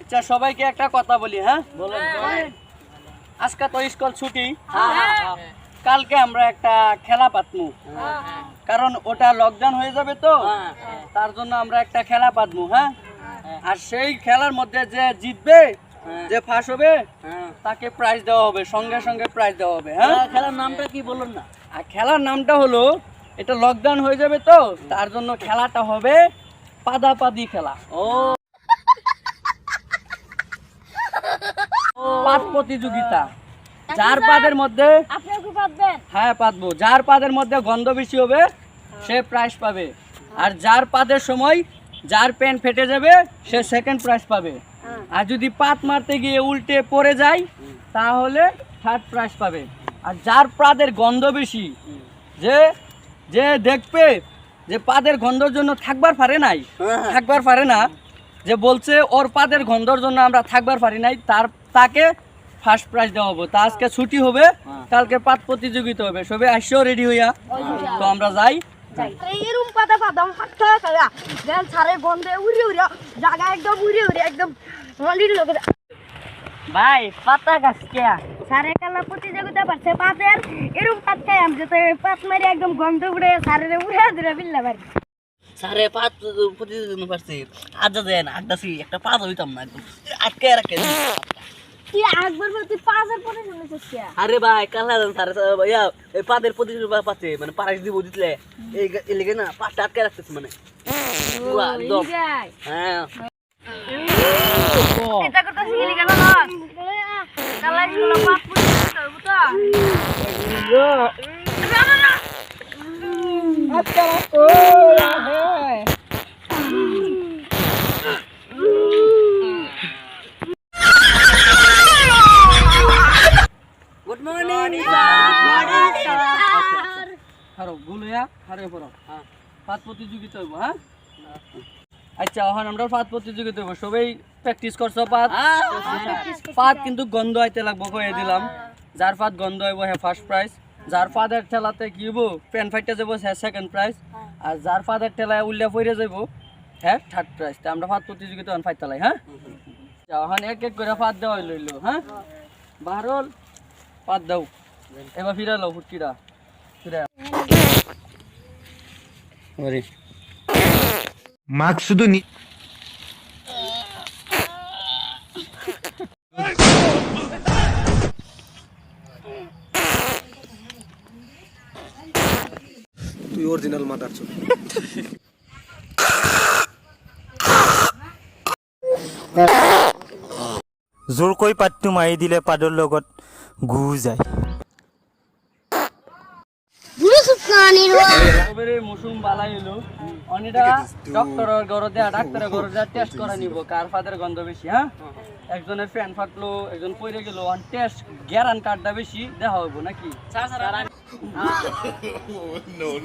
আচ্ছা সবাইকে একটা কথা বলি, হ্যাঁ আজকে তো স্কুল ছুটি, কালকে আমরা একটা খেলা পাতমু, কারণ ওটা লকডাউন হয়ে যাবে তো তার জন্য আমরা একটা খেলা পাতমু। হ্যাঁ, আর সেই খেলার মধ্যে যে জিতবে, যে ফার্স্ট হবে তাকে প্রাইজ দেওয়া হবে, সঙ্গে সঙ্গে প্রাইজ দেওয়া হবে। হ্যাঁ, খেলার নামটা কি বলুন না? আর খেলার নামটা হলো, এটা লকডাউন হয়ে যাবে তো তার জন্য খেলাটা হবে পাদাপাদি খেলা। ও পাদ প্রতিযোগিতা। যার পাদের মধ্যে হ্যাঁ পাতবো, যার পাদের মধ্যে গন্ধ বেশি হবে সে প্রাইজ পাবে, আর যার পাদের সময় যার প্যান্ট ফেটে যাবে সে সেকেন্ড প্রাইজ পাবে, আর যদি পাত মারতে গিয়ে উল্টে পড়ে যায় তাহলে থার্ড প্রাইজ পাবে। আর যার পাদের গন্ধ বেশি, যে যে দেখবে যে পাদের গন্ধর জন্য থাকবার পারে না, যে বলছে ওর পাদের গন্ধর জন্য আমরা থাকবার পারি নাই, তাকে ফার্স্ট প্রাইজ দেওয়া হবে। তা আজকে ছুটি হবে, কালকে পাত প্রতিযোগিতা হবে, সবাই আসছেও রেডি হইয়া। তো আমরা যাই। এরকম পাতা পাতাম হাঁটতে খাওয়া দেন সারে গন্ধে উড়ে জায়গা একদম উড়ে একদম ভাই পাতা গাছ কে সারে কালা প্রতিযোগিতা পারছে পাতের এরকম পাত খাই আমি যেতে পাত মারি একদম গন্ধ উড়ে সারে উড়ে ধরে বিল্লা পারি সারে পাত প্রতিযোগিতা পারছে আড্ডা দেন আড্ডাছি একটা পাত হইতাম না একদম আটকে রাখে। তুই একবার বলতে 5000 পরে শুনেছিস কি? আরে ভাই কালা দেন সারে ভাইয়া এই পাতের প্রতিযোগিতা পাচ্ছে মানে পারাস দিব দিতলে এই লেগে না পাতটা আটকে রাখতেছে মানে পুরা একদম। হ্যাঁ এটা কথা শিখলি কেন না কালা গুলো পাত প্রতিযোগিতা হবে তো আচ্ছা গুড মর্নিং স্যার। হারো গুলোয়া হারে পড়ো। হ্যাঁ, পাত প্রতিযোগিতা হইব। হ্যাঁ আচ্ছা, এখন আমরা পাত প্রতিযোগিতা হইব, সবাই প্র্যাকটিস করছো পাত। পাত কিন্তু গন্ধ আইতে লাগবো, কয়ে দিলাম। যার পাত গন্ধ হইব হ্যাঁ ফার্স্ট প্রাইজ, যার পাদের ঠেলাতে কি হইব প্যান ফাইটে যাবো হ্যাঁ সেকেন্ড প্রাইজ, আর যার পাদের ঠেলায় উল্লা পড়ে যাবো হ্যাঁ থার্ড প্রাইজ। তা আমরা পাত প্রতিযোগিতা এখন ফাইট চালাই। হ্যাঁ, এখন এক এক করে পাত দেওয়া লইলো। হ্যাঁ, বাহারল পাত দাও, এবার ফিরা লো ফুটকিরা ফিরা maksudun তুই অরিজিনাল মাদার চোদ জোৰকৈ পাতটো মাৰি দিলে পাদৰ লগত গু যায়। মৌসুম বালাই হলো অনিটা ডক্টরের ঘরে ডাক্তারের ঘরে টেস্ট করে নিব কার ফাদের গন্ধ বেশি। হ্যাঁ, একজনের ফ্যান ফাটলো, একজন পড়ে গেল, টেস্ট গ্যারান কার্ডটা বেশি দেখা হইব নাকি? no